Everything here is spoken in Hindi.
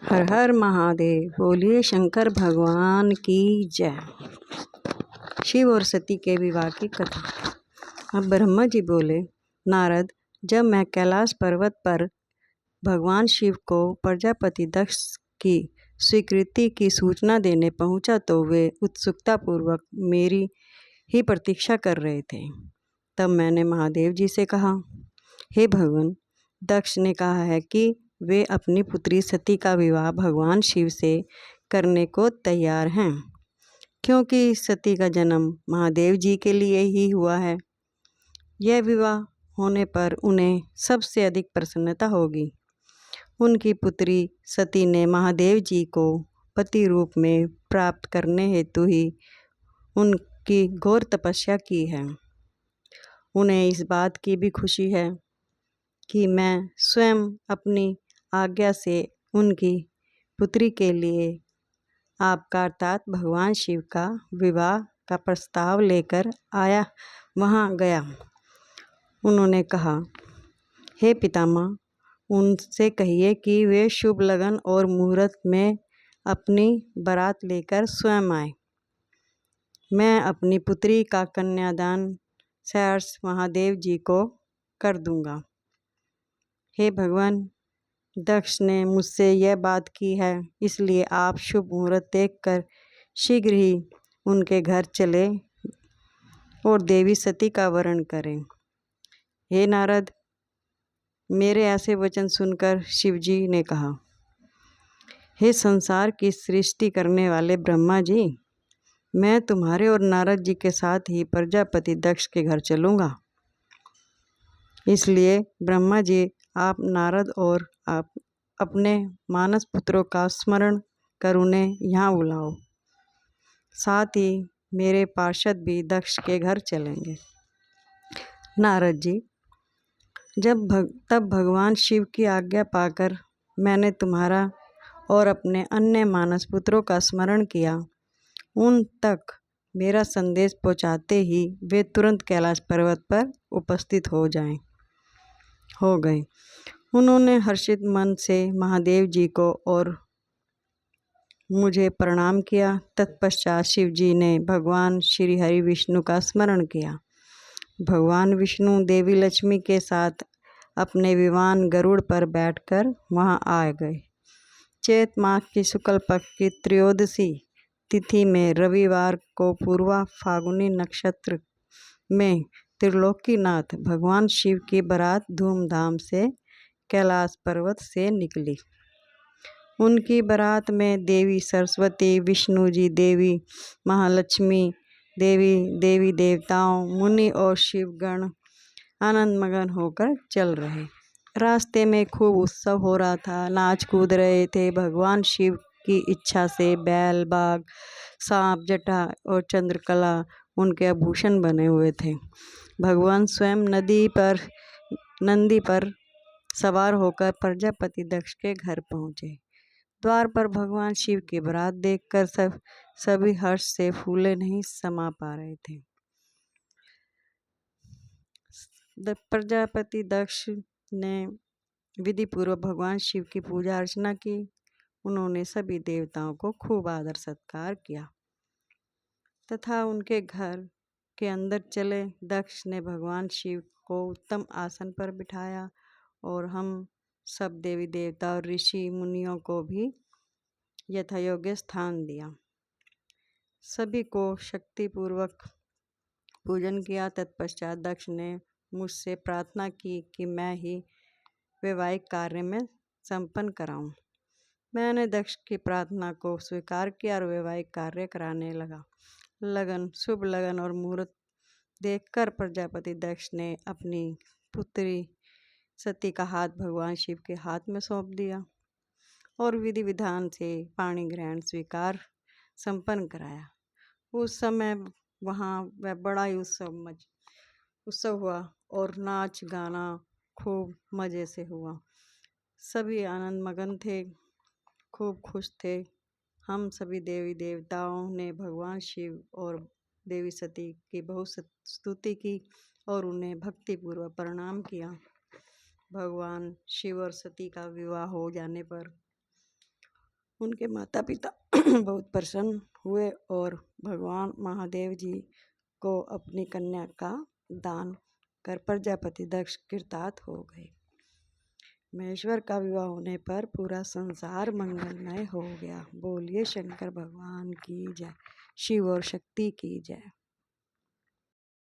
हर हर महादेव। बोलिए शंकर भगवान की जय। शिव और सती के विवाह की कथा। अब ब्रह्मा जी बोले, नारद, जब मैं कैलाश पर्वत पर भगवान शिव को प्रजापति दक्ष की स्वीकृति की सूचना देने पहुंचा तो वे उत्सुकतापूर्वक मेरी ही प्रतीक्षा कर रहे थे। तब मैंने महादेव जी से कहा, हे भगवान, दक्ष ने कहा है कि वे अपनी पुत्री सती का विवाह भगवान शिव से करने को तैयार हैं, क्योंकि सती का जन्म महादेव जी के लिए ही हुआ है। यह विवाह होने पर उन्हें सबसे अधिक प्रसन्नता होगी। उनकी पुत्री सती ने महादेव जी को पति रूप में प्राप्त करने हेतु ही उनकी घोर तपस्या की है। उन्हें इस बात की भी खुशी है कि मैं स्वयं अपनी आज्ञा से उनकी पुत्री के लिए आपका अर्थात भगवान शिव का विवाह का प्रस्ताव लेकर वहाँ गया। उन्होंने कहा, हे पितामह, उनसे कहिए कि वे शुभ लगन और मुहूर्त में अपनी बारात लेकर स्वयं आए। मैं अपनी पुत्री का कन्यादान सहर्ष महादेव जी को कर दूंगा। हे भगवान, दक्ष ने मुझसे यह बात की है, इसलिए आप शुभ मुहूर्त देखकर शीघ्र ही उनके घर चले और देवी सती का वरण करें। हे नारद, मेरे ऐसे वचन सुनकर शिवजी ने कहा, हे संसार की सृष्टि करने वाले ब्रह्मा जी, मैं तुम्हारे और नारद जी के साथ ही प्रजापति दक्ष के घर चलूँगा। इसलिए ब्रह्मा जी, आप नारद और आप अपने मानस पुत्रों का स्मरण कर उन्हें यहाँ बुलाओ। साथ ही मेरे पार्षद भी दक्ष के घर चलेंगे। नारद जी, तब भगवान शिव की आज्ञा पाकर मैंने तुम्हारा और अपने अन्य मानस पुत्रों का स्मरण किया। उन तक मेरा संदेश पहुँचाते ही वे तुरंत कैलाश पर्वत पर उपस्थित हो गए। उन्होंने हर्षित मन से महादेव जी को और मुझे प्रणाम किया। तत्पश्चात शिव जी ने भगवान श्री हरि विष्णु का स्मरण किया। भगवान विष्णु देवी लक्ष्मी के साथ अपने विमान गरुड़ पर बैठकर वहां आ गए। चैत मास की शुक्ल पक्ष की त्रयोदशी तिथि में रविवार को पूर्वा फागुनी नक्षत्र में त्रिलोकीनाथ भगवान शिव की बारात धूमधाम से कैलाश पर्वत से निकली। उनकी बारात में देवी सरस्वती, विष्णु जी, देवी महालक्ष्मी, देवी देवताओं, मुनि और शिवगण आनंद मगन होकर चल रहे। रास्ते में खूब उत्सव हो रहा था, नाच कूद रहे थे। भगवान शिव की इच्छा से बैल, बाघ, सांप, जटा और चंद्रकला उनके आभूषण बने हुए थे। भगवान स्वयं नंदी पर सवार होकर प्रजापति दक्ष के घर पहुँचे। द्वार पर भगवान शिव की बारात देखकर सभी हर्ष से फूले नहीं समा पा रहे थे। प्रजापति दक्ष ने विधि पूर्वक भगवान शिव की पूजा अर्चना की। उन्होंने सभी देवताओं को खूब आदर सत्कार किया तथा उनके घर के अंदर चले। दक्ष ने भगवान शिव को उत्तम आसन पर बिठाया और हम सब देवी देवता और ऋषि मुनियों को भी यथायोग्य स्थान दिया। सभी को शक्तिपूर्वक पूजन किया। तत्पश्चात दक्ष ने मुझसे प्रार्थना की कि मैं ही वैवाहिक कार्य में संपन्न कराऊं। मैंने दक्ष की प्रार्थना को स्वीकार किया और वैवाहिक कार्य कराने लगा। शुभ लगन और मुहूर्त देखकर प्रजापति दक्ष ने अपनी पुत्री सती का हाथ भगवान शिव के हाथ में सौंप दिया और विधि विधान से पाणी ग्रहण स्वीकार संपन्न कराया। उस समय वहाँ वह बड़ा ही उत्सव हुआ और नाच गाना खूब मज़े से हुआ। सभी आनंद मगन थे, खूब खुश थे। हम सभी देवी देवताओं ने भगवान शिव और देवी सती की बहुत स्तुति की और उन्हें भक्तिपूर्वक प्रणाम किया। भगवान शिव और सती का विवाह हो जाने पर उनके माता पिता बहुत प्रसन्न हुए और भगवान महादेव जी को अपनी कन्या का दान कर प्रजापति दक्ष कृतार्थ हो गए। महेश्वर का विवाह होने पर पूरा संसार मंगलमय हो गया। बोलिए शंकर भगवान की जय। शिव और शक्ति की जय।